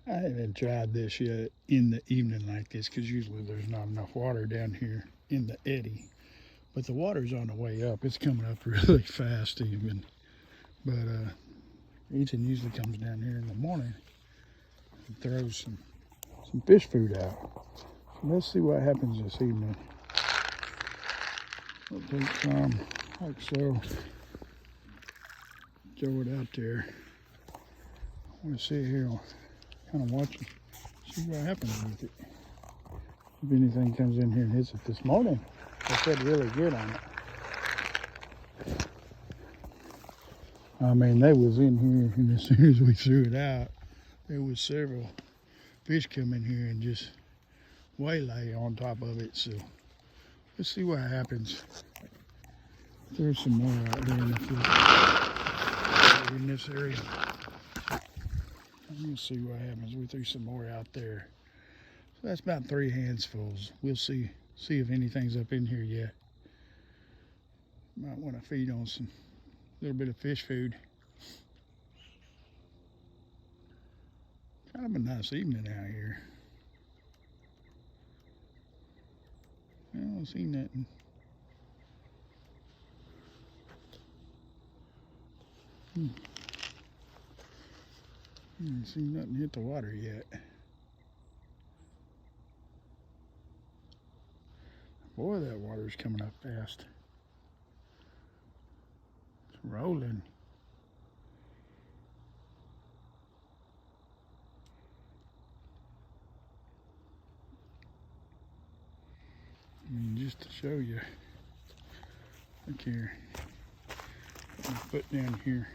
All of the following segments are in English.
I haven't tried this yet in the evening like this because usually there's not enough water down here in the eddy. But the water's on the way up. It's coming up really fast even. But Ethan usually comes down here in the morning and throws some fish food out. So let's see what happens this evening. I'll take some like so. Throw it out there. I want to sit here, kind of watch it, see what happens with it. If anything comes in here and hits it this morning, I felt really good on it. I mean, they was in here, and as soon as we threw it out, there was several fish come in here and just waylay on top of it. So let's see what happens. There's some more out there in the field in this area. I'm gonna see what happens. We threw some more out there. So that's about 3 handsfuls. We'll see if anything's up in here yet. Might want to feed on some little bit of fish food. Kind of a nice evening out here. I don't see nothing. I didn't see nothing hit the water yet. Boy, that water's coming up fast. It's rolling. And just to show you, look here. Put my foot down here.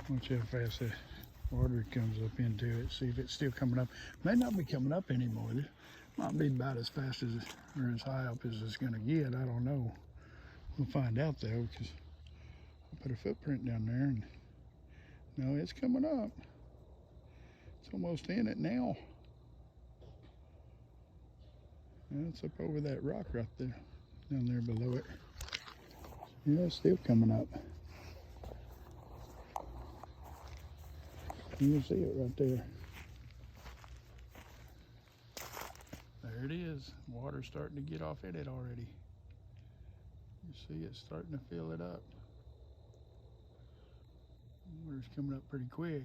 Watch how fast that water comes up into it. See if it's still coming up. May not be coming up anymore. It might be about as fast as or as high up as it's going to get. I don't know. We'll find out though, because I put a footprint down there and no, it's coming up. It's almost in it now. Yeah, it's up over that rock right there, down there below it. Yeah, it's still coming up. You can see it right there. There it is. Water's starting to get off in it already. You see it's starting to fill it up. Water's coming up pretty quick.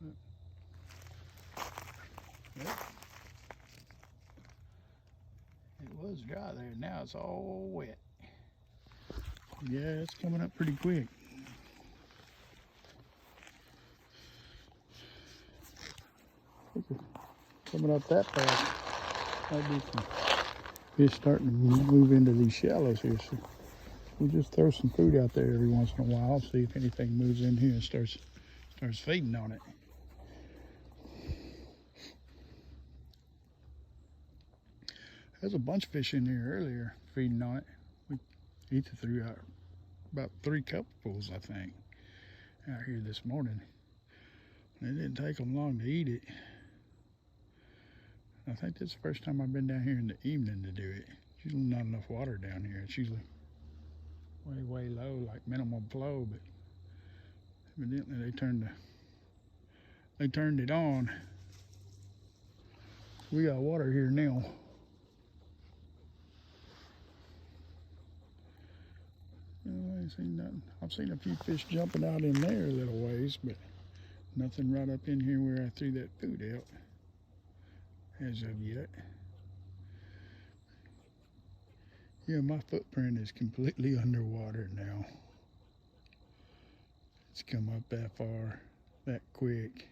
Yep. It was dry there. Now it's all wet. Yeah, it's coming up pretty quick. Coming up that fast. Might be some fish starting to move into these shallows here. So we'll just throw some food out there every once in a while. See if anything moves in here and starts feeding on it. There's a bunch of fish in here earlier feeding on it. Ethan threw out about 3 cupfuls, I think, out here this morning. It didn't take them long to eat it. I think that's the first time I've been down here in the evening to do it. There's usually not enough water down here. It's usually way low, like minimum flow, but evidently they turned it on. We got water here now. I ain't seen nothing. I've seen a few fish jumping out in there a little ways, but nothing right up in here where I threw that food out as of yet. Yeah, my footprint is completely underwater now. It's come up that far, that quick.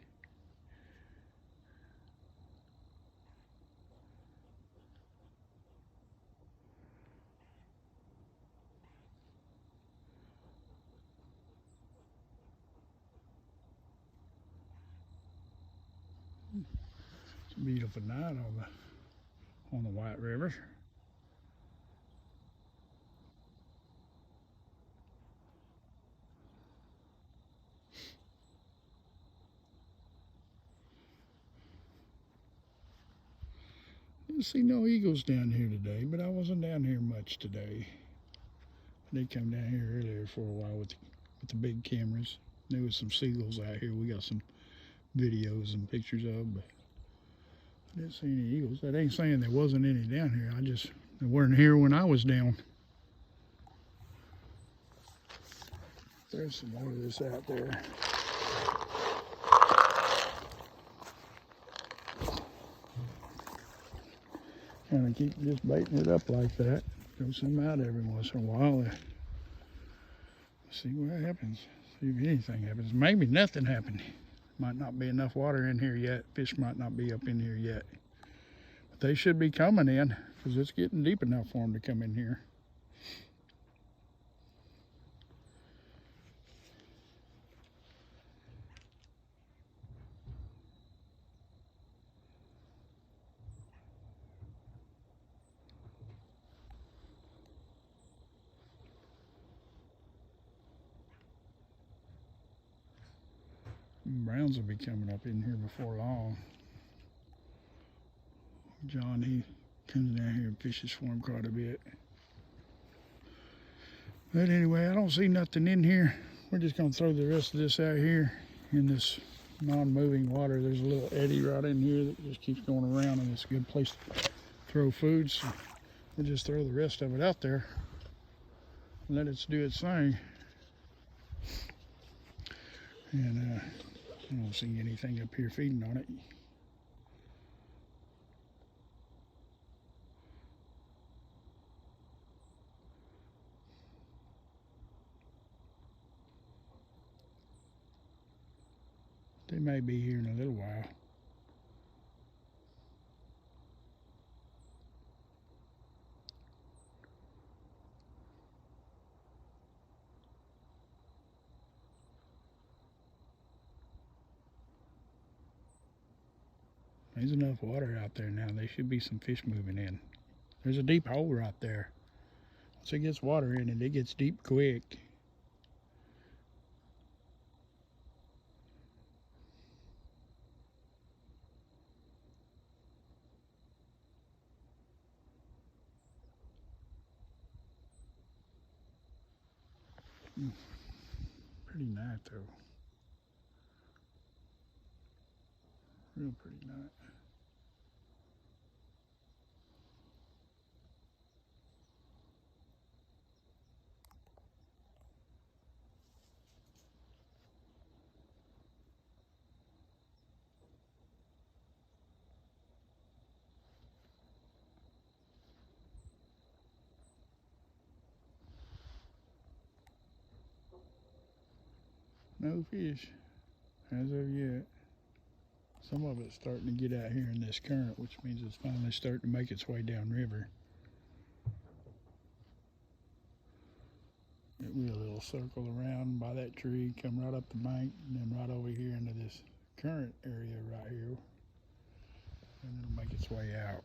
It's a beautiful night on the White River. Didn't see no eagles down here today, but I wasn't down here much today. They come down here earlier for a while with the big cameras. There was some seagulls out here. We got some videos and pictures of, but I didn't see any eagles. That ain't saying there wasn't any down here. They weren't here when I was down. There's some more of this out there. Kind of keep just baiting it up like that. Throw some out every once in a while. See what happens. See if anything happens. Maybe nothing happened. Might not be enough water in here yet. Fish might not be up in here yet. But they should be coming in because it's getting deep enough for them to come in here. Browns will be coming up in here before long. John, he comes down here and fishes for him quite a bit. But anyway, I don't see nothing in here. We're just going to throw the rest of this out here in this non-moving water. There's a little eddy right in here that just keeps going around, and it's a good place to throw food. So we'll just throw the rest of it out there and let it do its thing. And I don't see anything up here feeding on it. They may be here in a little while. There's enough water out there now. There should be some fish moving in. There's a deep hole right there. Once it gets water in it, it gets deep quick. Pretty nice though. Real pretty nice. No fish as of yet. Some of it's starting to get out here in this current, which means it's finally starting to make its way downriver. It will, it'll circle around by that tree, come right up the bank, and then right over here into this current area right here, and it'll make its way out.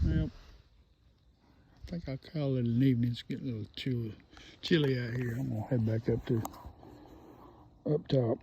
Well, I think I'll call it an evening. It's getting a little chilly out here. I'm gonna head back up top.